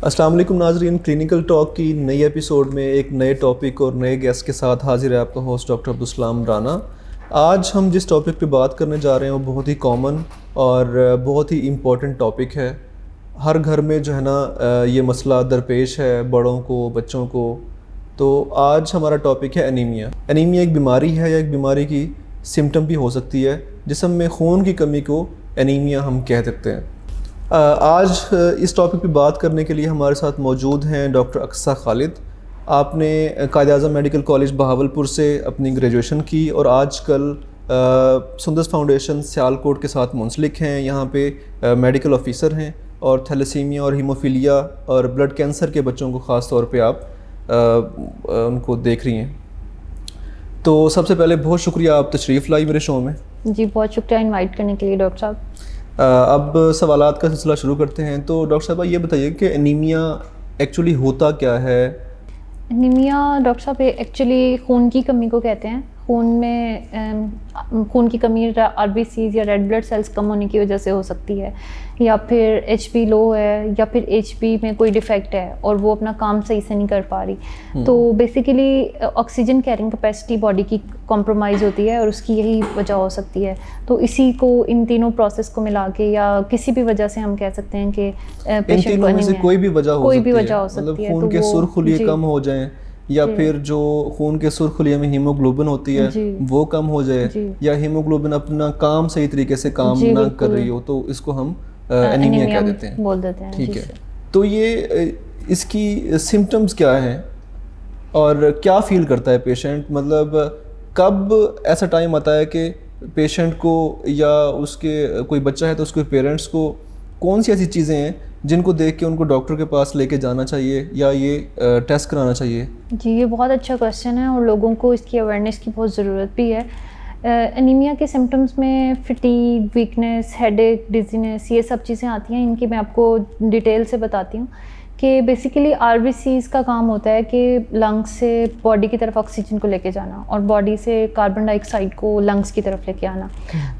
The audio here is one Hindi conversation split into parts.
अस्सलाम वालेकुम नाज़रीन, क्लिनिकल टॉक की नई एपिसोड में एक नए टॉपिक और नए गेस्ट के साथ हाजिर है आपका होस्ट डॉक्टर अब्दुलसलाम राना। आज हम जिस टॉपिक पे बात करने जा रहे हैं वो बहुत ही कॉमन और बहुत ही इम्पोर्टेंट टॉपिक है। हर घर में जो है ना ये मसला दरपेश है, बड़ों को, बच्चों को। तो आज हमारा टॉपिक है एनीमिया। एनीमिया एक बीमारी है या एक बीमारी की सिम्टम भी हो सकती है। जिस्म में खून की कमी को एनीमिया हम कह सकते हैं। आज इस टॉपिक पे बात करने के लिए हमारे साथ मौजूद हैं डॉक्टर अक्सा खालिद। आपने कायद-ए-आज़म मेडिकल कॉलेज बहावलपुर से अपनी ग्रेजुएशन की और आजकल सुंदस फाउंडेशन सियालकोट के साथ मुंसलिक हैं। यहाँ पे मेडिकल ऑफिसर हैं और थैलेसीमिया और हीमोफीलिया और ब्लड कैंसर के बच्चों को ख़ास तौर पे आप उनको देख रही हैं। तो सबसे पहले बहुत शुक्रिया, आप तशरीफ़ लाई मेरे शो में। जी बहुत शुक्रिया इनवाइट करने के लिए डॉक्टर साहब। अब सवालात का सिलसिला शुरू करते हैं। तो डॉक्टर साहब ये बताइए कि एनीमिया एक्चुअली होता क्या है? एनीमिया डॉक्टर साहब एक्चुअली खून की कमी को कहते हैं। खून में खून की कमी आरबीसीज या रेड ब्लड सेल्स कम होने की वजह से हो सकती है, या फिर एचपी लो है, या फिर एचपी में कोई डिफेक्ट है और वो अपना काम सही से नहीं कर पा रही। तो basically oxygen carrying capacity body की कॉम्प्रोमाइज़ होती है और उसकी यही वजह हो सकती है। तो इसी को, इन तीनों प्रोसेस को मिला के या किसी भी वजह से हम कह सकते हैं कि पेशेंट को एनीमिया कोई भी वजह हो सकती है। मतलब खून के सुरखुलिये कम हो जाएं, या फिर जो खून के सुरखुलिये में हीमोग्लोबिन होती है वो कम हो जाए, या हीमोग्लोबिन अपना काम सही तरीके से काम ना कर रही हो, तो इसको हम एनीमिया कह देते हैं, बोल देते हैं। ठीक है। तो ये इसकी सिम्टम्स क्या हैं और क्या फील करता है पेशेंट? मतलब कब ऐसा टाइम आता है कि पेशेंट को या उसके कोई बच्चा है तो उसके पेरेंट्स को कौन सी ऐसी चीज़ें हैं जिनको देख के उनको डॉक्टर के पास लेके जाना चाहिए या ये टेस्ट कराना चाहिए? जी ये बहुत अच्छा क्वेश्चन है और लोगों को इसकी अवेयरनेस की बहुत ज़रूरत भी है। एनीमिया के सिम्टम्स में फटीग, वीकनेस, हेडेक, डिजीनेस, ये सब चीज़ें आती हैं। इनकी मैं आपको डिटेल से बताती हूँ कि बेसिकली आरबीसीज का काम होता है कि लंग्स से बॉडी की तरफ ऑक्सीजन को लेके जाना और बॉडी से कार्बन डाइऑक्साइड को लंग्स की तरफ लेके आना।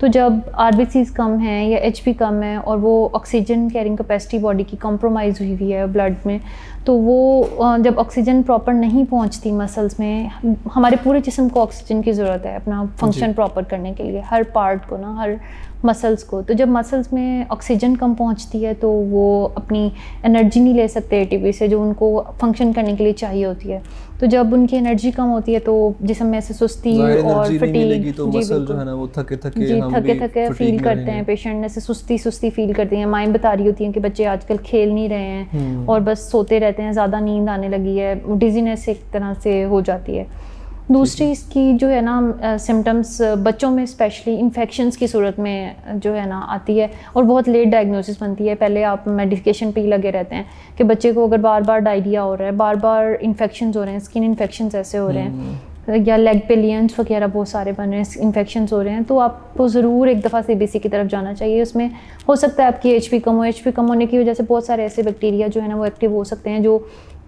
तो जब आरबीसीज कम है या एचपी कम है और वो ऑक्सीजन कैरिंग कैपेसिटी बॉडी की कॉम्प्रोमाइज़ हुई हुई है ब्लड में, तो वो जब ऑक्सीजन प्रॉपर नहीं पहुंचती मसल्स में, हमारे पूरे जिस्म को ऑक्सीजन की ज़रूरत है अपना फंक्शन प्रॉपर करने के लिए, हर पार्ट को ना, हर मसल्स को। तो जब मसल्स में ऑक्सीजन कम पहुंचती है तो वो अपनी एनर्जी नहीं ले सकते एटीपी से जो उनको फंक्शन करने के लिए चाहिए होती है। तो जब उनकी एनर्जी कम होती है तो जिस्म में ऐसे सुस्ती और फटीग, तो मसल जो है ना वो थके थके फील करते हैं। पेशेंट ऐसे सुस्ती फील करते हैं। माएँ बता रही होती हैं कि बच्चे आजकल खेल नहीं रहे हैं और बस सोते रहते हैं, ज़्यादा नींद आने लगी है, डिजीनेस एक तरह से हो जाती है। दूसरी इसकी जो है ना सिम्टम्स बच्चों में स्पेशली इन्फेक्शंस की सूरत में जो है ना आती है और बहुत लेट डायग्नोसिस बनती है। पहले आप मेडिकेशन पे ही लगे रहते हैं कि बच्चे को अगर बार बार डायरिया हो रहा है, बार बार इन्फेक्शंस हो रहे हैं, स्किन इन्फेक्शंस ऐसे हो रहे हैं, या लेग पे लियंस वगैरह बहुत सारे बन रहे हैं, इन्फेक्शंस हो रहे हैं, तो आपको ज़रूर एक दफ़ा सीबीसी की तरफ जाना चाहिए। उसमें हो सकता है आपकी एचपी कम हो। एचपी कम होने की वजह से बहुत सारे ऐसे बैक्टीरिया जो है ना वो एक्टिव हो सकते हैं जो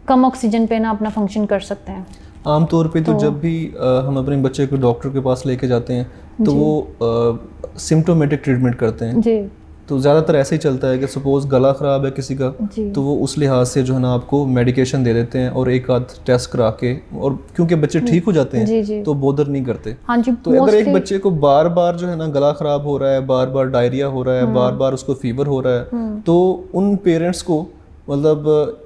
कम ऑक्सीजन पे ना अपना फंक्शन कर सकते हैं। आमतौर पे तो जब भी हम अपने बच्चे को डॉक्टर के पास लेके जाते हैं तो वो सिम्टोमेटिक ट्रीटमेंट करते हैं जी। तो ज़्यादातर ऐसे ही चलता है कि सपोज़ गला ख़राब है किसी का तो वो उस लिहाज से जो है ना आपको मेडिकेशन दे देते हैं और एक आध टेस्ट करा के, और क्योंकि बच्चे ठीक हो जाते हैं तो बोदर नहीं करते। हाँ जी। तो अगर एक बच्चे को बार बार जो है ना गला ख़राब हो रहा है, बार बार डायरिया हो रहा है, बार बार उसको फीवर हो रहा है, तो उन पेरेंट्स को मतलब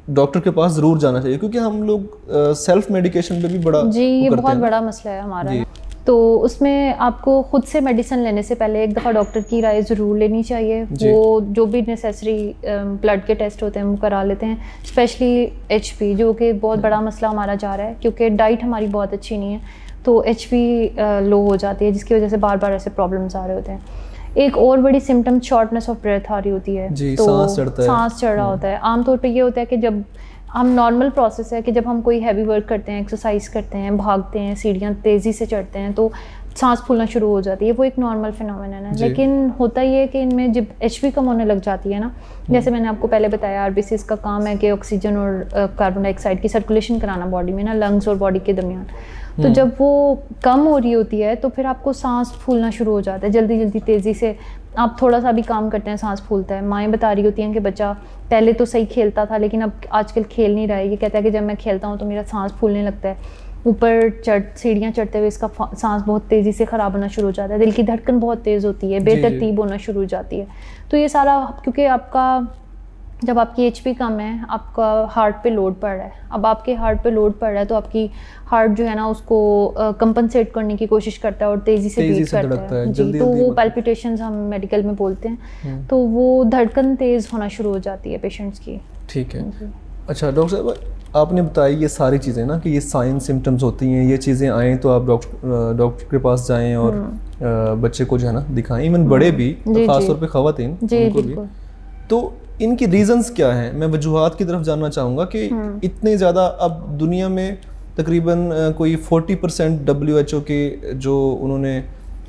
डॉक्टर के पास ज़रूर जाना चाहिए, क्योंकि हम लोग सेल्फ मेडिकेशन पे भी बड़ा जी ये बहुत बड़ा मसला है हमारा। तो उसमें आपको खुद से मेडिसिन लेने से पहले एक दफ़ा डॉक्टर की राय ज़रूर लेनी चाहिए। वो जो भी नेसेसरी ब्लड के टेस्ट होते हैं वो करा लेते हैं, स्पेशली एचपी जो कि बहुत बड़ा मसला हमारा जा रहा है, क्योंकि डाइट हमारी बहुत अच्छी नहीं है तो एचपी लो हो जाती है, जिसकी वजह से बार बार ऐसे प्रॉब्लम्स आ रहे होते हैं। एक और बड़ी सिम्टम शॉर्टनेस ऑफ ब्रेथ आ रही होती है, तो सांस चढ़ रहा होता है। आमतौर पे ये होता है कि जब हम नॉर्मल प्रोसेस है कि जब हम कोई हैवी वर्क करते हैं, एक्सरसाइज करते हैं, भागते हैं, सीढ़ियाँ तेज़ी से चढ़ते हैं तो सांस फूलना शुरू हो जाती है। वो एक नॉर्मल फिनोमेनन है। लेकिन होता ये है कि इनमें जब एचपी कम होने लग जाती है ना, जैसे मैंने आपको पहले बताया आरबीसीज का काम है कि ऑक्सीजन और कार्बन डाइऑक्साइड की सर्कुलेशन कराना बॉडी में ना, लंग्स और बॉडी के दरमियान। तो जब वो कम हो रही होती है तो फिर आपको सांस फूलना शुरू हो जाता है, जल्दी जल्दी तेज़ी से आप थोड़ा सा भी काम करते हैं सांस फूलता है। माएँ बता रही होती हैं कि बच्चा पहले तो सही खेलता था लेकिन अब आजकल खेल नहीं रहा है। ये कहता है कि जब मैं खेलता हूँ तो मेरा सांस फूलने लगता है, ऊपर सीढ़ियाँ चढ़ते हुए इसका सांस बहुत तेज़ी से ख़राब होना शुरू हो जाता है, दिल की धड़कन बहुत तेज़ होती है, बेतरतीब होना शुरू हो जाती है। तो ये सारा क्योंकि आपका जब आपकी HP कम है, आपका हार्ट पे लोड पड़ रहा है। अब आपके हार्ट पे लोड पड़ रहा है तो आपकी हार्ट जो है ना उसको कंपनसेट करने की कोशिश करता है और तेज़ी से बीट करता है जी। तो वो पैल्पिटेशंस हम मेडिकल में बोलते हैं। तो वो धड़कन तेज़ होना शुरू हो जाती है पेशेंट्स की। ठीक है। अच्छा डॉक्टर साहब, आपने बताया ये सारी चीज़ें ना कि ये साइन सिम्टम्स होती हैं, ये चीज़ें आएँ तो आप डॉक्टर के पास जाएँ और बच्चे को जो है ना दिखाएं, इवन बड़े भी, ख़ासतौर पे ख़वातीन उनको भी। तो इनकी रीजंस क्या हैं? मैं वजूहात की तरफ जानना चाहूँगा कि इतने ज़्यादा अब दुनिया में तकरीबन कोई 40% WHO के जो उन्होंने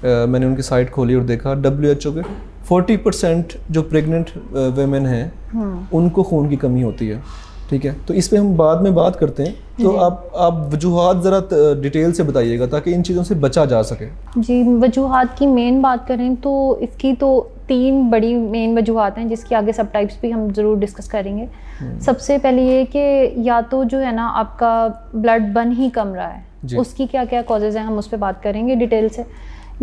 मैंने उनकी साइट खोली और देखा WHO के 40% जो प्रेग्नेंट वेमेन हैं उनको खून की कमी होती है। ठीक है, तो इस पे हम बाद में बात करते हैं। तो आप वजूहात ज़रा डिटेल से बताइएगा ताकि इन चीज़ों से बचा जा सके। जी, वजूहात की मेन बात करें तो इसकी तो 3 बड़ी मेन वजूहात हैं जिसकी आगे सब टाइप्स भी हम ज़रूर डिस्कस करेंगे। सबसे पहले ये कि या तो जो है ना आपका ब्लड बन ही कम रहा है, उसकी क्या क्या कॉजेज़ हैं हम उस पर बात करेंगे डिटेल से,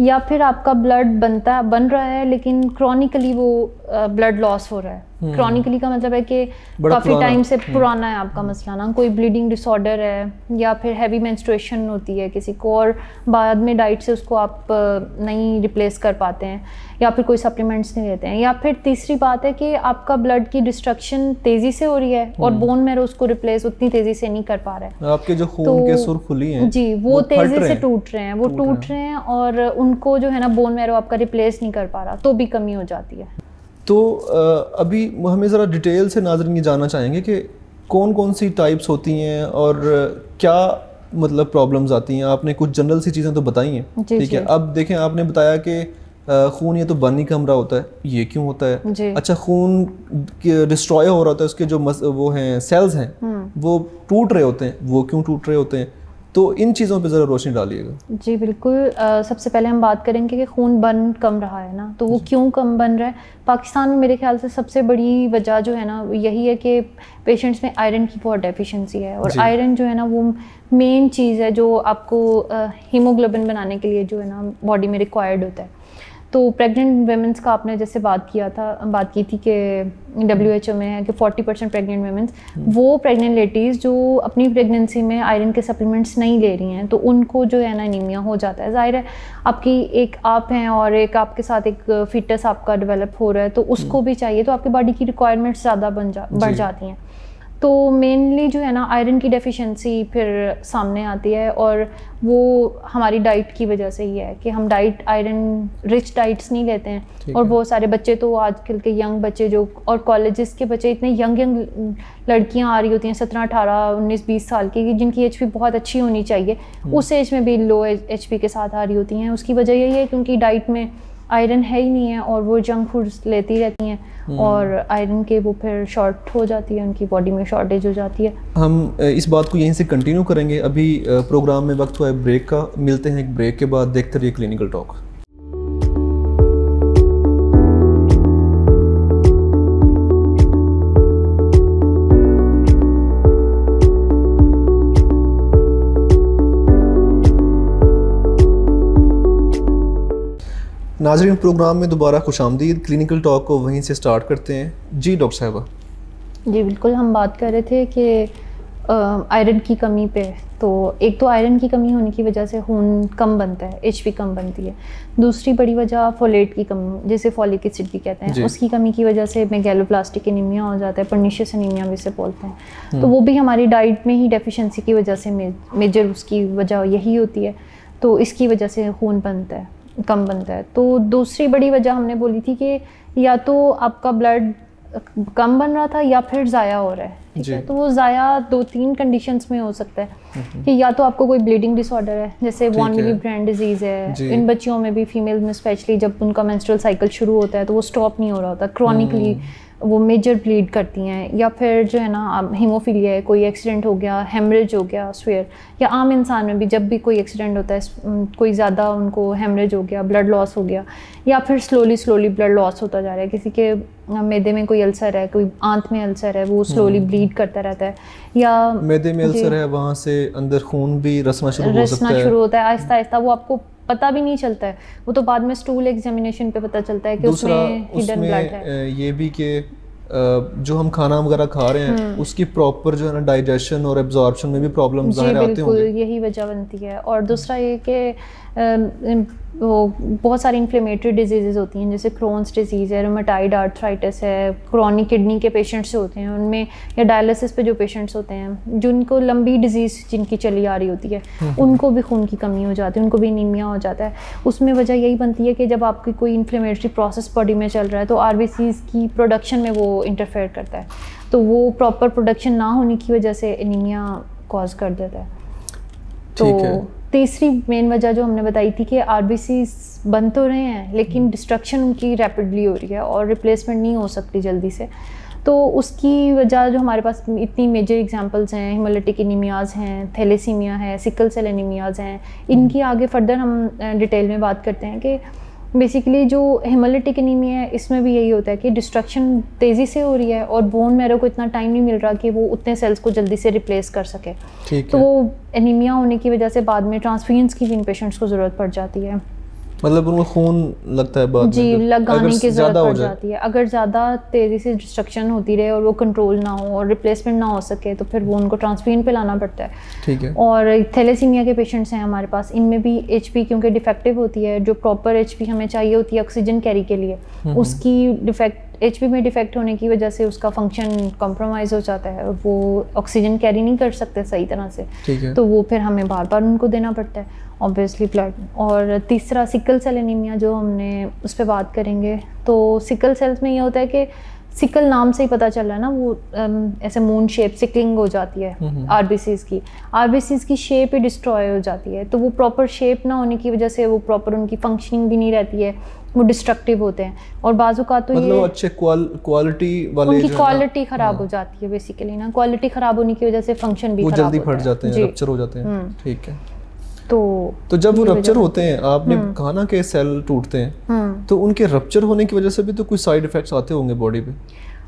या फिर आपका ब्लड बन रहा है लेकिन क्रॉनिकली वो ब्लड लॉस हो रहा है। क्रॉनिकली का मतलब है कि काफ़ी टाइम से पुराना है आपका मसला ना, कोई ब्लीडिंग डिसऑर्डर है या फिर हैवी मेंस्ट्रुएशन होती है किसी को और बाद में डाइट से उसको आप नहीं रिप्लेस कर पाते हैं या फिर कोई सप्लीमेंट्स नहीं लेते हैं, या फिर तीसरी बात है कि आपका ब्लड की डिस्ट्रक्शन तेज़ी से हो रही है और बोन मैरो उसको रिप्लेस उतनी तेज़ी से नहीं कर पा रहा है। आपके जो खून के सुरखुली हैं जी वो तेज़ी से टूट रहे हैं, वो टूट रहे हैं और उनको जो है ना बोन मैरो आपका रिप्लेस नहीं कर पा रहा, तो भी कमी हो जाती है। तो अभी हमें ज़रा डिटेल से नाज़रीन ये जानना चाहेंगे कि कौन कौन सी टाइप्स होती हैं और क्या मतलब प्रॉब्लम्स आती हैं। आपने कुछ जनरल सी चीज़ें तो बताई हैं, ठीक है। अब देखें, आपने बताया कि खून ये तो बन ही कम रहा होता है, ये क्यों होता है? अच्छा, खून डिस्ट्रॉय हो रहा होता है, उसके जो वो हैं सेल्स हैं वो टूट रहे होते हैं, वो क्यों टूट रहे होते हैं? तो इन चीज़ों पे ज़रा रोशनी डालिएगा। जी बिल्कुल। सबसे पहले हम बात करेंगे कि खून बन कम रहा है ना, तो वो क्यों कम बन रहा है। पाकिस्तान में मेरे ख्याल से सबसे बड़ी वजह जो है ना यही है कि पेशेंट्स में आयरन की बहुत डेफिशिएंसी है और आयरन जो है ना वो मेन चीज़ है जो आपको हीमोग्लोबिन बनाने के लिए जो है ना बॉडी में रिक्वायर्ड होता है। तो प्रेग्नेंट वेमेंस का आपने जैसे बात की थी कि WHO में है कि 40% प्रेग्नेंट वेमेंस, वो प्रेग्नेंट लेडीज़ जो अपनी प्रेगनेंसी में आयरन के सप्लीमेंट्स नहीं ले रही हैं तो उनको जो है ना एनीमिया हो जाता है। ज़ाहिर है आपकी एक आप हैं और एक आपके साथ एक फिटनेस आपका डेवलप हो रहा है तो उसको भी चाहिए, तो आपकी बॉडी की रिक्वायरमेंट्स ज़्यादा बढ़ जाती हैं। तो मेनली जो है ना आयरन की डेफिशिएंसी फिर सामने आती है और वो हमारी डाइट की वजह से ही है कि हम आयरन रिच डाइट्स नहीं लेते हैं। और बहुत सारे बच्चे तो आजकल के यंग बच्चे जो और कॉलेजेस के बच्चे इतने यंग लड़कियां आ रही होती हैं 17, 18, 19, 20 साल की जिनकी HP बहुत अच्छी होनी चाहिए, उस एज में भी लो HP के साथ आ रही होती हैं। उसकी वजह यही है क्योंकि डाइट में आयरन है ही नहीं है और वो जंक फूड्स लेती रहती हैं और आयरन के वो फिर शॉर्ट हो जाती है, उनकी बॉडी में शॉर्टेज हो जाती है। हम इस बात को यहीं से कंटिन्यू करेंगे। अभी प्रोग्राम में वक्त हुआ है ब्रेक का, मिलते हैं एक ब्रेक के बाद, देखते रहिए क्लिनिकल टॉक। नाज़रीन, प्रोग्राम में दोबारा खुशामदीद। क्लिनिकल टॉक को वहीं से स्टार्ट करते हैं। जी डॉक्टर साहबा। जी बिल्कुल, हम बात कर रहे थे कि आयरन की कमी पे। तो एक तो आयरन की कमी होने की वजह से खून कम बनता है, HP कम बनती है। दूसरी बड़ी वजह फोलेट की कमी, जैसे फॉलिक एसिड भी कहते हैं, उसकी कमी की वजह से मेगैलोप्लास्टिक एनीमिया हो जाता है, पर्निशियस एनीमिया भी से बोलते हैं। तो वो भी हमारी डाइट में ही डेफिशिएंसी की वजह से मेजर उसकी वजह यही होती है। तो इसकी वजह से खून कम बनता है। तो दूसरी बड़ी वजह हमने बोली थी कि या तो आपका ब्लड कम बन रहा था या फिर ज़ाया हो रहा है, ठीक है। तो वो ज़ाया 2-3 कंडीशंस में हो सकता है कि या तो आपको कोई ब्लीडिंग डिसऑर्डर है, जैसे वॉन विली ब्रांड डिजीज़ है। इन बच्चियों में भी, फीमेल में स्पेशली, जब उनका मेंस्ट्रुअल साइकिल शुरू होता है तो वो स्टॉप नहीं हो रहा होता, क्रॉनिकली वो मेजर ब्लीड करती हैं, या फिर जो है ना हीमोफीलिया है, कोई एक्सीडेंट हो गया, हेमरेज हो गया स्वेयर, या आम इंसान में भी जब भी कोई एक्सीडेंट होता है, कोई ज़्यादा उनको हेमरेज हो गया, ब्लड लॉस हो गया, या फिर स्लोली ब्लड लॉस होता जा रहा है, किसी के मैदे में कोई अल्सर है, कोई आंत में अल्सर है, वो स्लोली ब्लीड करता रहता है, या मैदे में अल्सर है, वहाँ से अंदर खून भी रसना शुरू होता है आहिस्ता आहिस्ता, वो आपको पता भी नहीं चलता है, वो तो बाद में स्टूल एग्जामिनेशन पे पता चलता है कि उसमें हिडन ब्लड है। ये भी कि जो हम खाना वगैरह खा रहे हैं उसकी प्रॉपर जो है ना डाइजेशन और एब्जॉर्प्शन में भी प्रॉब्लम ज़ाहिर आते होंगे। यही वजह बनती है। और दूसरा ये कि वो बहुत सारी इन्फ्लेमेटरी डिजीज़ होती हैं, जैसे क्रोन्स डिजीज़ है, रूमेटाइड आर्थराइटिस है, क्रॉनिक किडनी के पेशेंट्स होते हैं उनमें, या डायलिसिस पे जो पेशेंट्स होते हैं जिनको लंबी डिजीज़ जिनकी चली आ रही होती है, उनको भी खून की कमी हो जाती है, उनको भी एनीमिया हो जाता है। उसमें वजह यही बनती है कि जब आपकी कोई इन्फ्लेमेटरी प्रोसेस बॉडी में चल रहा है तो आरबीसीज़ की प्रोडक्शन में वो इंटरफेयर करता है, तो वो प्रॉपर प्रोडक्शन ना होने की वजह से एनीमिया कॉज कर देता है। तो तीसरी मेन वजह जो हमने बताई थी कि आरबीसी बन तो रहे हैं लेकिन डिस्ट्रक्शन उनकी रैपिडली हो रही है और रिप्लेसमेंट नहीं हो सकती जल्दी से, तो उसकी वजह जो हमारे पास इतनी मेजर एग्जांपल्स हैं, हेमोलिटिक एनीमियाज़ हैं, थैलेसीमिया है, सिकल सेल एनीमियाज़ हैं, इनकी आगे फर्दर हम डिटेल में बात करते हैं कि बेसिकली जो हेमोलिटिक एनीमिया है इसमें भी यही होता है कि डिस्ट्रक्शन तेज़ी से हो रही है और बोन मैरो को इतना टाइम नहीं मिल रहा कि वो उतने सेल्स को जल्दी से रिप्लेस कर सके, तो वो एनीमिया होने की वजह से बाद में ट्रांसफ्यूजन्स की भी इन पेशेंट्स को ज़रूरत पड़ जाती है। मतलब उनको खून लगता है बाद जी, लगाने की ज़रूरत पड़ जाती है। अगर ज़्यादा तेज़ी से डिस्ट्रक्शन होती रहे और वो कंट्रोल ना हो और रिप्लेसमेंट ना हो सके तो फिर वो उनको ट्रांसफ्यूजन पे लाना पड़ता है। ठीक है। और थैलेसीमिया के पेशेंट्स हैं हमारे पास, इनमें भी एचपी क्योंकि डिफेक्टिव होती है, जो प्रॉपर एचपी हमें चाहिए होती है ऑक्सीजन कैरी के लिए, उसकी एचपी में डिफेक्ट होने की वजह से उसका फंक्शन कॉम्प्रोमाइज़ हो जाता है, वो ऑक्सीजन कैरी नहीं कर सकते सही तरह से, तो वो फिर हमें बार बार उनको देना पड़ता है ऑब्वियसली ब्लड। और तीसरा सिकल सेल एनीमिया जो हमने उस पर बात करेंगे, तो सिकल सेल्स में ये होता है कि सिकल नाम से ही पता चल रहा है ना, वो ऐसे मून शेप सिकलिंग हो जाती है आरबीसीज़ की शेप ही डिस्ट्रॉय हो जाती है, तो वो प्रॉपर शेप ना होने की वजह से वो प्रॉपर उनकी फंक्शनिंग भी नहीं रहती है, वो डिस्ट्रक्टिव होते हैं और बाजुका तो मतलब ये अच्छे क्वालिटी वाले उनकी क्वालिटी ख़राब हो जाती है बेसिकली ना, क्वालिटी ख़राब होने की वजह से फंक्शन भी जल्दी फट जाते हैं, रप्चर हो जाते हैं। ठीक है। तो जब वो रप्चर होते हैं, आपने कहा ना कि सेल टूटते हैं, तो उनके रप्चर होने की वजह से भी तो कुछ साइड इफेक्ट्स आते होंगे बॉडी पे?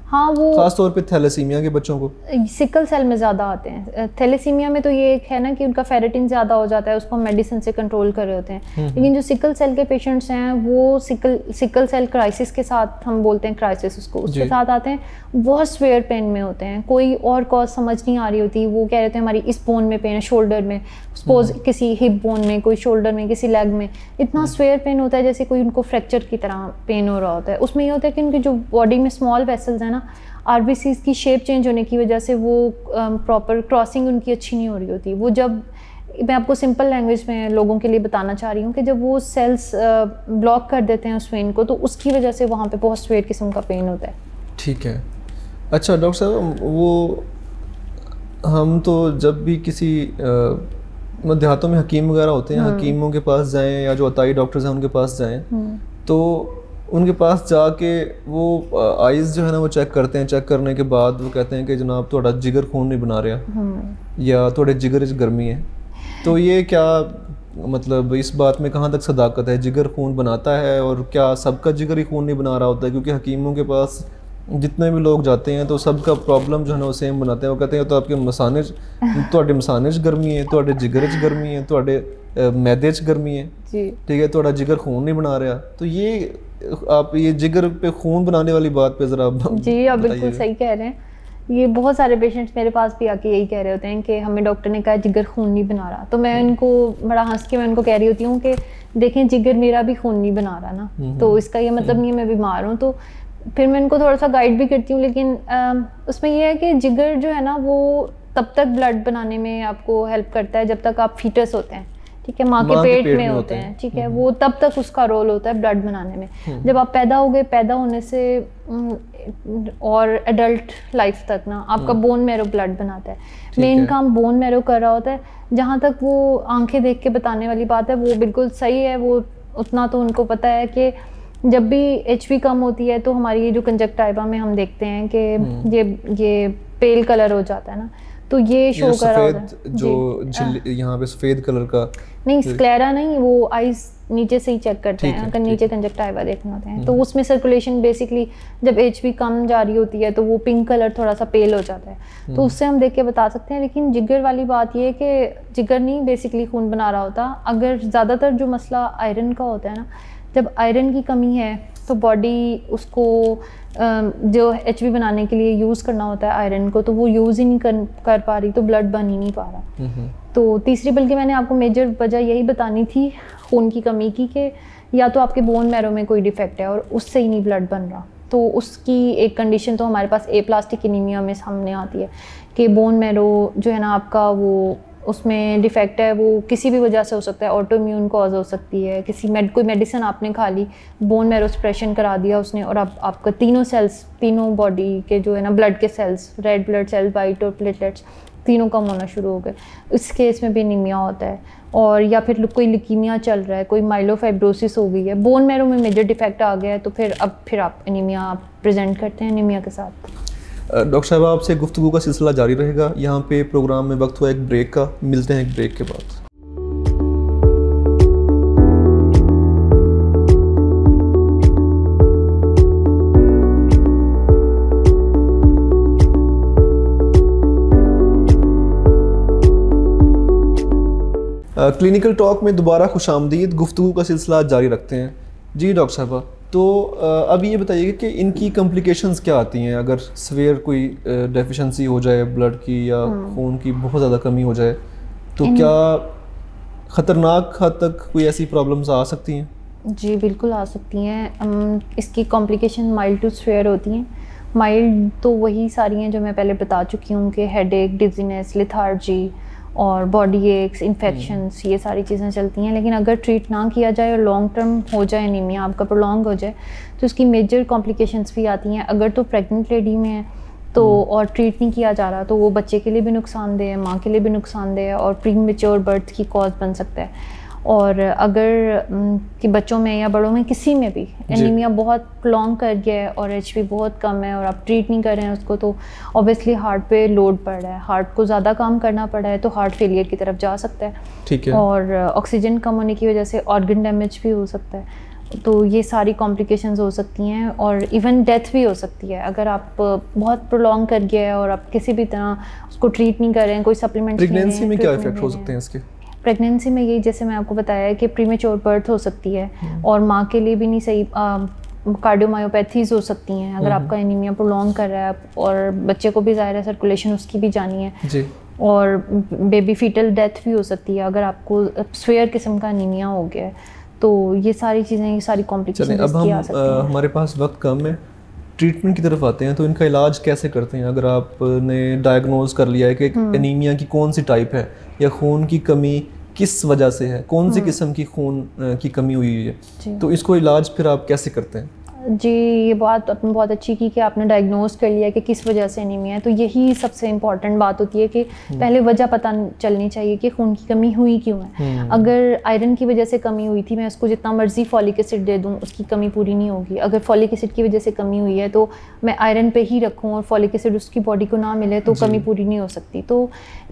हाँ, वो खास तौर पे थैलेसीमिया के बच्चों को सिकल सेल में ज़्यादा आते हैं। थैलेसीमिया में तो ये एक है ना कि उनका फेरेटिन ज़्यादा हो जाता है, उसको मेडिसिन से कंट्रोल कर रहे होते हैं, लेकिन जो सिकल सेल के पेशेंट्स हैं वो सिकल सेल क्राइसिस के साथ, हम बोलते हैं क्राइसिस उसको, उसके साथ आते हैं, बहुत स्वेयर पेन में होते हैं, कोई और कॉज समझ नहीं आ रही होती, वो कह रहे थे हमारी इस बोन में पेन है, शोल्डर में, सपोज किसी हिप बोन में, कोई शोल्डर में, किसी लेग में, इतना स्वेयर पेन होता है जैसे कोई उनको फ्रैक्चर की तरह पेन हो रहा होता है। उसमें ये होता है कि उनकी जो बॉडी में स्मॉल वेसल्स हैं ना, आरबीसीज़ की शेप चेंज होने की वजह से वो प्रॉपर क्रॉसिंग उनकी अच्छी नहीं हो रही होती। वो जब, मैं आपको सिंपल लैंग्वेज में लोगों के लिए बताना चाह रही हूँ कि जब वो सेल्स ब्लॉक कर देते हैं उस वेन को, तो उसकी वजह से वहाँ पे बहुत स्वेयर किस्म का पेन होता है। ठीक है। अच्छा डॉक्टर साहब, वो हम तो जब भी किसी देहातों में हकीम वगैरह होते हैं, हकीमों के पास जाएँ या जो अताई डॉक्टर्स हैं उनके पास जाएँ, तो उनके पास जाके वो आइज़ जो है ना वो चेक करते हैं, चेक करने के बाद वो कहते हैं कि जनाब थोड़ा जिगर खून नहीं बना रहा, या थोड़े जिगर गर्मी है, तो ये क्या मतलब इस बात में कहाँ तक सदाकत है? जिगर खून बनाता है और क्या सबका जिगर ही खून नहीं बना रहा होता है? क्योंकि हकीमों के पास जितने भी लोग जाते हैं तो सबका प्रॉब्लम जो है ना वो सेम बनाते हैं, वो कहते हैं तो आपके मसानेज, थोड़े मसानेज गर्मी है, थोड़े जिगर गर्मी है, थोड़े मैदे च गर्मी है, ठीक है, थोड़ा जिगर खून नहीं बना रहा। तो ये आप ये जिगर पे खून बनाने वाली बात पे ज़रा जी, आप बिल्कुल सही कह रहे हैं। ये बहुत सारे पेशेंट्स मेरे पास भी आके यही कह रहे होते हैं कि हमें डॉक्टर ने कहा जिगर खून नहीं बना रहा, तो मैं उनको बड़ा हंस के मैं उनको कह रही होती हूँ कि देखें जिगर मेरा भी खून नहीं बना रहा ना, तो इसका ये मतलब नहीं है मैं बीमार हूँ। तो फिर मैं इनको थोड़ा सा गाइड भी करती हूँ, लेकिन उसमें यह है कि जिगर जो है ना वो तब तक ब्लड बनाने में आपको हेल्प करता है जब तक आप फीटस होते हैं, ठीक है, माँ के पेट में होते हैं, ठीक है, वो तब तक उसका रोल होता है ब्लड बनाने में। जब आप पैदा हो गए, पैदा होने से और एडल्ट लाइफ तक ना आपका बोन मैरो ब्लड बनाता है, मेन काम बोन मैरो कर रहा होता है। जहाँ तक वो आंखें देख के बताने वाली बात है वो बिल्कुल सही है, वो उतना तो उनको पता है कि जब भी HB कम होती है तो हमारी ये जो कंजक्टाइवा में हम देखते हैं कि ये पेल कलर हो जाता है ना, तो ये शो कर रहा होता है जो यहाँ पे सफ़ेद कलर का नहीं, स्क्लेरा नहीं, वो आइज नीचे से ही चेक करते हैं, अगर नीचे कंजक्टाइवा देखना होते हैं तो उसमें सर्कुलेशन बेसिकली जब HB कम जा रही होती है तो वो पिंक कलर थोड़ा सा पेल हो जाता है, तो उससे हम देख के बता सकते हैं। लेकिन जिगर वाली बात ये है कि जिगर नहीं बेसिकली खून बना रहा होता, अगर ज़्यादातर जो मसला आयरन का होता है ना, जब आयरन की कमी है तो बॉडी उसको जो HB बनाने के लिए यूज़ करना होता है आयरन को, तो वो यूज़ ही नहीं कर पा रही, तो ब्लड बन ही नहीं पा रहा। तो तीसरी, बल्कि मैंने आपको मेजर वजह यही बतानी थी खून की कमी की, कि या तो आपके बोन मैरो में कोई डिफेक्ट है और उससे ही नहीं ब्लड बन रहा, तो उसकी एक कंडीशन तो हमारे पास एप्लास्टिक एनीमिया में सामने आती है कि बोन मैरो जो है ना आपका, वो उसमें डिफेक्ट है, वो किसी भी वजह से हो सकता है, ऑटो इम्यून कॉज हो सकती है, कोई मेडिसिन आपने खा ली, बोन मैरो सप्रेशन करा दिया उसने, और आपका तीनों सेल्स, तीनों बॉडी के जो है ना ब्लड के cells, red blood cells, white और प्लेटलेट्स, तीनों कम होना शुरू हो गए। इस केस में भी एनीमिया होता है। और या फिर कोई ल्यूकीमिया चल रहा है, कोई माइलोफाइब्रोसिस हो गई है, बोन मैरो में मेजर डिफेक्ट आ गया है, तो फिर आप एनीमिया प्रेजेंट करते हैं एनीमिया के साथ। डॉक्टर साहब, आपसे गुफ्तगू का सिलसिला जारी रहेगा। यहाँ पे प्रोग्राम में वक्त हुआ एक ब्रेक का, मिलते हैं एक ब्रेक के बाद। क्लिनिकल टॉक में दोबारा खुशामदीद, गुफ्तगू का सिलसिला जारी रखते हैं। जी डॉक्टर साहबा, तो अब ये बताइए कि इनकी कॉम्प्लिकेशंस क्या आती हैं अगर सवेयर कोई डेफिशिएंसी हो जाए ब्लड की, या खून की बहुत ज़्यादा कमी हो जाए, तो क्या ख़तरनाक हद तक कोई ऐसी प्रॉब्लम्स आ सकती हैं? जी बिल्कुल आ सकती हैं। इसकी कॉम्प्लिकेशन माइल्ड टू सवेयर होती हैं। माइल्ड तो वही सारी हैं जो मैं पहले बता चुकी हूँ कि हेडेक, डिजीनेस, लेथार्जी और बॉडी एक्स, इन्फेक्शंस, ये सारी चीज़ें चलती हैं। लेकिन अगर ट्रीट ना किया जाए और लॉन्ग टर्म हो जाए एनीमिया आपका, प्रोलॉन्ग हो जाए, तो इसकी मेजर कॉम्प्लिकेशंस भी आती हैं। अगर तो प्रेग्नेंट लेडी में है तो और ट्रीट नहीं किया जा रहा, तो वो बच्चे के लिए भी नुकसानदेह है, माँ के लिए भी नुकसानदेह है, और प्रीमेच्योर बर्थ की कॉज बन सकता है। और अगर कि बच्चों में या बड़ों में किसी में भी एनीमिया बहुत प्रोलॉन्ग कर गया है और HB बहुत कम है और आप ट्रीट नहीं कर रहे हैं उसको, तो ऑब्वियसली हार्ट पे लोड पड़ रहा है, हार्ट को ज़्यादा काम करना पड़ रहा है, तो हार्ट फेलियर की तरफ जा सकता है। ठीक है। और ऑक्सीजन कम होने की वजह से ऑर्गन डैमेज भी हो सकता है। तो ये सारी कॉम्प्लिकेशंस हो सकती हैं, और इवन डेथ भी हो सकती है अगर आप बहुत प्रोलॉन्ग कर गया है और आप किसी भी तरह उसको ट्रीट नहीं कर रहे हैं, कोई सप्लीमेंट। प्रेगनेंसी में क्या इफेक्ट हो सकते हैं इसके? प्रेगनेंसी में यही, जैसे मैं आपको बताया कि प्रीमेच्योर बर्थ हो सकती है, और माँ के लिए भी नहीं सही, कार्डियोमायोपैथीज हो सकती हैं अगर आपका एनीमिया प्रोलॉन्ग कर रहा है, और बच्चे को भी ज़ाहिर है सर्कुलेशन उसकी भी जानी है जी। और बेबी फीटल डेथ भी हो सकती है अगर आपको स्वेयर किस्म का एनीमिया हो गया है। तो ये सारी चीज़ें, ये सारी कॉम्प्लिकेशन अब हमारे पास वक्त कम है, ट्रीटमेंट की तरफ आते हैं। तो इनका इलाज कैसे करते हैं? अगर आपने डायग्नोज कर लिया है कि एनीमिया की कौन सी टाइप है, या खून की कमी किस वजह से है, कौन सी किस्म की खून की कमी हुई है, तो इसको इलाज फिर आप कैसे करते हैं? जी, ये बात आपने बहुत अच्छी की कि आपने डायग्नोज कर लिया कि किस वजह से एनीमिया है। तो यही सबसे इम्पॉर्टेंट बात होती है कि पहले वजह पता चलनी चाहिए कि खून की कमी हुई क्यों है। अगर आयरन की वजह से कमी हुई थी, मैं उसको जितना मर्जी फॉलिक एसिड दे दूं, उसकी कमी पूरी नहीं होगी। अगर फॉलिक एसिड की वजह से कमी हुई है तो मैं आयरन पे ही रखूँ और फॉलिक एसिड उसकी बॉडी को ना मिले तो कमी पूरी नहीं हो सकती। तो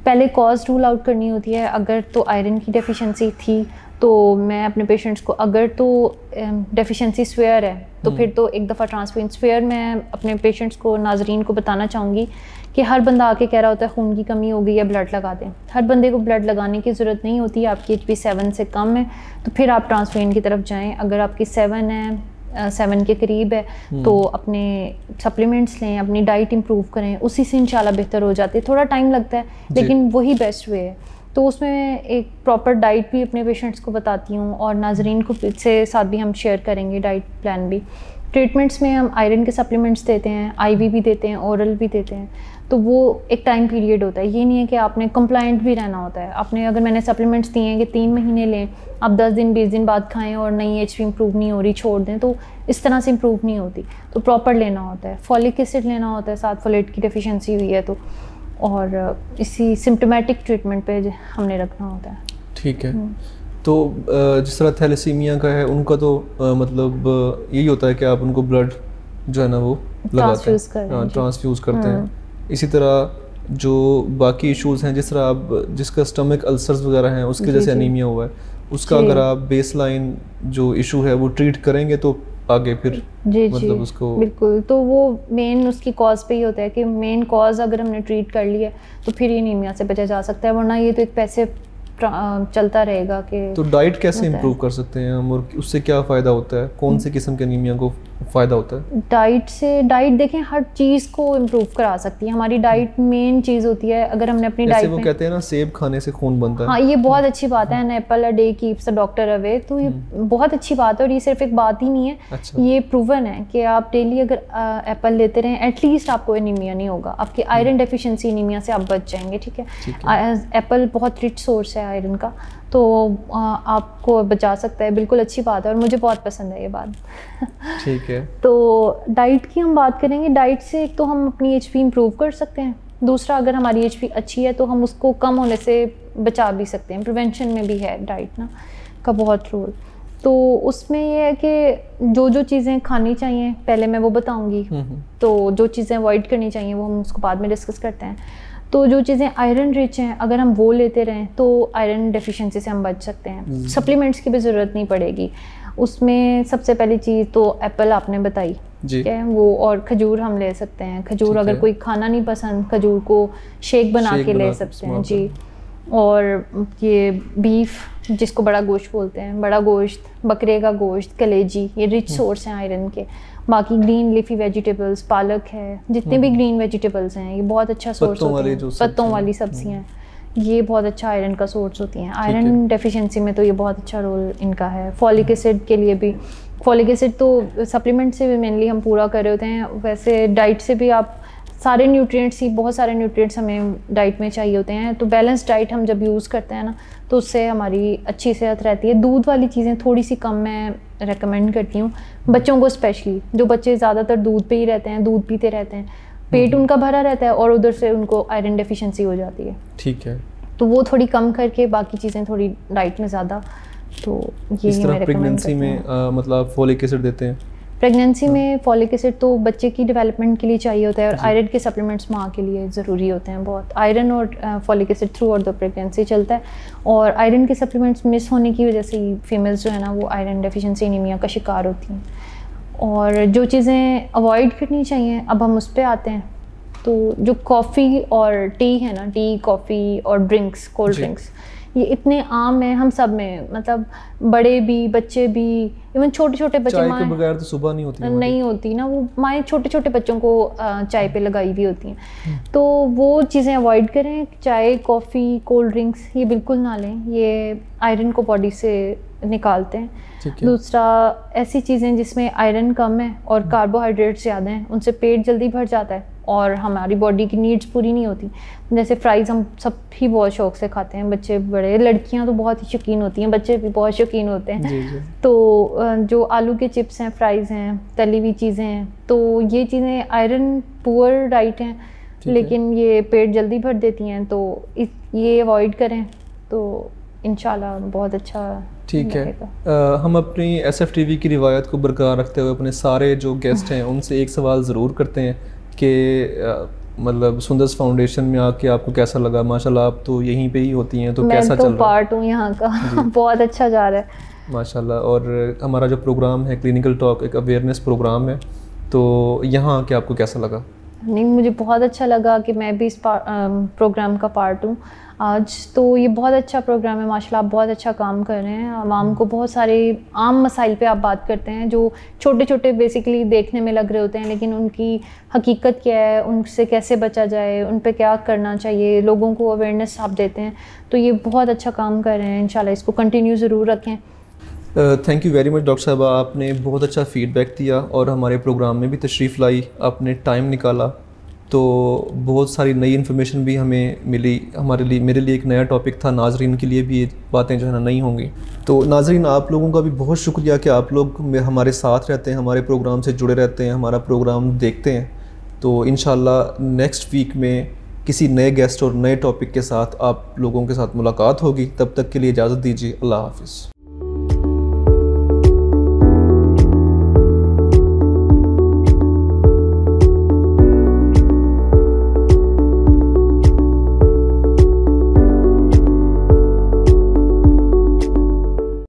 पहले कॉज रूल आउट करनी होती है। अगर तो आयरन की डेफिशिएंसी थी तो मैं अपने पेशेंट्स को, अगर तो डेफिशिएंसी स्वेयर है तो फिर तो एक दफ़ा ट्रांसफ्यूजन स्वेयर मैं अपने पेशेंट्स को, नाजरीन को बताना चाहूँगी कि हर बंदा आके कह रहा होता है खून की कमी हो गई है, ब्लड लगा दें। हर बंदे को ब्लड लगाने की ज़रूरत नहीं होती है। आपकी HB 7 से कम है तो फिर आप ट्रांसफ्यूजन की तरफ जाएँ। अगर आपकी 7 है, 7 के करीब है, तो अपने सप्लीमेंट्स लें, अपनी डाइट इम्प्रूव करें, उसी से इंशाल्लाह बेहतर हो जाती है। थोड़ा टाइम लगता है लेकिन वही बेस्ट वे है। तो उसमें एक प्रॉपर डाइट भी अपने पेशेंट्स को बताती हूँ, और नाजरीन को से साथ भी हम शेयर करेंगे डाइट प्लान भी। ट्रीटमेंट्स में हम आयरन के सप्लीमेंट्स देते हैं, IV भी देते हैं, ओरल भी देते हैं। तो वो एक टाइम पीरियड होता है, ये नहीं है कि आपने कंप्लाइंट भी रहना होता है। आपने, अगर मैंने सप्लीमेंट्स दिए हैं कि 3 महीने लें, आप 10 दिन 20 दिन बाद खाएं और नहीं HB इम्प्रूव नहीं हो रही, छोड़ दें, तो इस तरह से इम्प्रूव नहीं होती। तो प्रॉपर लेना होता है। फॉलिक एसिड लेना होता है, साथ फोलेट की डेफिशिएंसी हुई है तो, और इसी सिम्टोमेटिक ट्रीटमेंट पे हमने रखना होता है। ठीक है। तो जिस तरह थैलेसीमिया का है उनका तो मतलब यही होता है कि आप उनको ब्लड जो है ना वो लगाते हैं, ट्रांसफ्यूज़ करते हैं। इसी तरह जो बाकी इश्यूज़ हैं, जिस तरह आप जिसका स्टमक अल्सर्स वगैरह हैं उसके जैसे अनीमिया हुआ है, उसका अगर आप बेसलाइन जो इशू है वो ट्रीट करेंगे तो आगे फिर मतलब उसको बिल्कुल, तो वो मेन उसकी कॉज पे ही होता है कि मेन कॉज अगर हमने ट्रीट कर लिया तो फिर ये अनीमिया से बचा जा सकता है, वरना ये तो एक पैसे चलता रहेगा कि। तो डाइट कैसे इम्प्रूव कर सकते हैं हम और उससे क्या फ़ायदा होता है, कौन से किस्म के अनीमिया को फ़ायदा होता है? डाइट देखें हर चीज़ को इम्प्रूव करा सकती है हमारी डाइट, मेन चीज़ होती है। अगर हमने अपनी डाइट वो कहते हैं ना सेब खाने से खून बनता है, हाँ ये बहुत अच्छी बात है, an apple a day keeps the doctor away, तो ये बहुत अच्छी बात है और ये सिर्फ एक बात ही नहीं है। अच्छा। ये प्रूवन है कि आप डेली अगर एप्पल लेते रहें एटलीस्ट आपको एनीमिया नहीं होगा, आपकी आयरन डेफिशिएंसी एनीमिया से आप बच जाएंगे। ठीक है, एप्पल बहुत रिच सोर्स है आयरन का, तो आपको बचा सकता है, बिल्कुल अच्छी बात है और मुझे बहुत पसंद है ये बात। ठीक है, तो डाइट की हम बात करेंगे, डाइट से एक तो हम अपनी एचपी इम्प्रूव कर सकते हैं, दूसरा अगर हमारी एचपी अच्छी है तो हम उसको कम होने से बचा भी सकते हैं। प्रिवेंशन में भी है डाइट ना का बहुत रोल। तो उसमें ये है कि जो चीज़ें खानी चाहिए पहले मैं वो बताऊंगी, तो जो चीज़ें अवॉइड करनी चाहिए वो हम उसको बाद में डिस्कस करते हैं। तो जो चीज़ें आयरन रिच हैं अगर हम वो लेते रहें तो आयरन डेफिशिएंसी से हम बच सकते हैं, सप्लीमेंट्स की भी ज़रूरत नहीं पड़ेगी। उसमें सबसे पहली चीज़ तो एप्पल आपने बताई, ठीक है, वो, और खजूर हम ले सकते हैं। खजूर अगर कोई खाना नहीं पसंद, खजूर को शेक बना के ले सकते हैं जी। और ये बीफ जिसको बड़ा गोश्त बोलते हैं, बड़ा गोश्त, बकरे का गोश्त, कलेजी, ये रिच सोर्स हैं आयरन के। बाकी ग्रीन लीफी वेजिटेबल्स, पालक है, जितने भी ग्रीन वेजिटेबल्स हैं ये बहुत अच्छा सोर्स होते हैं। पत्तों वाली सब्जियां ये बहुत अच्छा आयरन का सोर्स होती हैं। आयरन डेफिशिएंसी में तो ये बहुत अच्छा रोल इनका है। फॉलिक एसिड के लिए भी, फॉलिक एसिड तो सप्लीमेंट से भी मेनली हम पूरा कर रहे होते हैं, वैसे डाइट से भी आप सारे न्यूट्रिएंट्स ही, बहुत सारे न्यूट्रिएंट्स हमें डाइट में चाहिए होते हैं। तो बैलेंस डाइट हम जब यूज़ करते हैं ना तो उससे हमारी अच्छी सेहत रहती है। दूध वाली चीज़ें थोड़ी सी कम मैं रेकमेंड करती हूँ बच्चों को, स्पेशली जो बच्चे ज़्यादातर दूध पे ही रहते हैं, दूध पीते रहते हैं, पेट उनका भरा रहता है और उधर से उनको आयरन डेफिशिएंसी हो जाती है। ठीक है, तो वो थोड़ी कम करके बाकी चीज़ें थोड़ी डाइट में ज़्यादा, तो यही मैं रेकमेंड करती हूँ। में मतलब फॉलिक एसिड देते हैं प्रेगनेंसी में। फॉलिक एसिड तो बच्चे की डेवलपमेंट के लिए चाहिए होता है और आयरन के सप्लीमेंट्स माँ के लिए ज़रूरी होते हैं बहुत। आयरन और folic acid through out the pregnancy चलता है, और आयरन के सप्लीमेंट्स मिस होने की वजह से फीमेल्स जो है ना वो आयरन डेफिशिएंसी एनीमिया का शिकार होती हैं। और जो चीज़ें अवॉइड करनी चाहिए अब हम उस पर आते हैं। तो जो कॉफ़ी और टी है ना, टी, कॉफ़ी और ड्रिंक्स, कोल्ड ड्रिंक्स, ये इतने आम है हम सब में, मतलब बड़े भी, बच्चे भी, इवन छोटे छोटे बच्चे। चाय के बगैर तो सुबह नहीं होती ना, वो माएँ छोटे छोटे बच्चों को चाय पे लगाई भी होती हैं। तो वो चीज़ें अवॉइड करें, चाय, कॉफ़ी, कोल्ड ड्रिंक्स ये बिल्कुल ना लें, ये आयरन को बॉडी से निकालते हैं। दूसरा, ऐसी चीज़ें जिसमें आयरन कम है और कार्बोहाइड्रेट्स ज़्यादा हैं उनसे पेट जल्दी भर जाता है और हमारी बॉडी की नीड्स पूरी नहीं होती। जैसे फ्राइज़ हम सब ही बहुत शौक से खाते हैं, बच्चे बड़े, लड़कियां तो बहुत ही शौकीन होती हैं, बच्चे भी बहुत शौकीन होते हैं। जी। तो जो आलू के चिप्स हैं, फ्राइज़ हैं, तली हुई चीज़ें हैं, तो ये चीज़ें आयरन पुअर डाइट हैं लेकिन ये पेट जल्दी भर देती हैं, तो ये अवॉइड करें तो इंशाल्लाह बहुत अच्छा। ठीक है, हम अपनी SFTV की रिवायत को बरकरार रखते हुए अपने सारे जो गेस्ट हैं उनसे एक सवाल ज़रूर करते हैं कि मतलब सुंदर्स फाउंडेशन में आके आपको कैसा लगा? माशाल्लाह आप तो यहीं पे ही होती हैं, तो कैसा चल रहा है? मैं तो पार्ट हूँ यहाँ का बहुत अच्छा जा रहा है माशाल्लाह। और हमारा जो प्रोग्राम है क्लिनिकल टॉक, एक अवेयरनेस प्रोग्राम है, तो यहाँ आके आपको कैसा लगा? नहीं, मुझे बहुत अच्छा लगा कि मैं भी इस प्रोग्राम का पार्ट हूँ आज। तो ये बहुत अच्छा प्रोग्राम है माशाल्लाह, आप बहुत अच्छा काम कर रहे हैं। आवाम को बहुत सारे आम मसाइल पे आप बात करते हैं जो छोटे छोटे बेसिकली देखने में लग रहे होते हैं, लेकिन उनकी हकीकत क्या है, उनसे कैसे बचा जाए, उन पे क्या करना चाहिए, लोगों को अवेयरनेस आप देते हैं। तो ये बहुत अच्छा काम कर रहे हैं, इंशाल्लाह इसको कंटिन्यू ज़रूर रखें। Thank you very much doctor साहबा, आपने बहुत अच्छा फ़ीडबैक दिया और हमारे प्रोग्राम में भी तशरीफ़ लाई, आपने टाइम निकाला, तो बहुत सारी नई इन्फॉर्मेशन भी हमें मिली। हमारे लिए, मेरे लिए एक नया टॉपिक था, नाजरीन के लिए भी ये बातें जो है ना नहीं होंगी। तो नाजरीन, आप लोगों का भी बहुत शुक्रिया कि आप लोग हमारे साथ रहते हैं, हमारे प्रोग्राम से जुड़े रहते हैं, हमारा प्रोग्राम देखते हैं। तो इंशाल्लाह नेक्स्ट वीक में किसी नए गेस्ट और नए टॉपिक के साथ आप लोगों के साथ मुलाकात होगी। तब तक के लिए इजाज़त दीजिए। अल्लाह हाफ़िज़।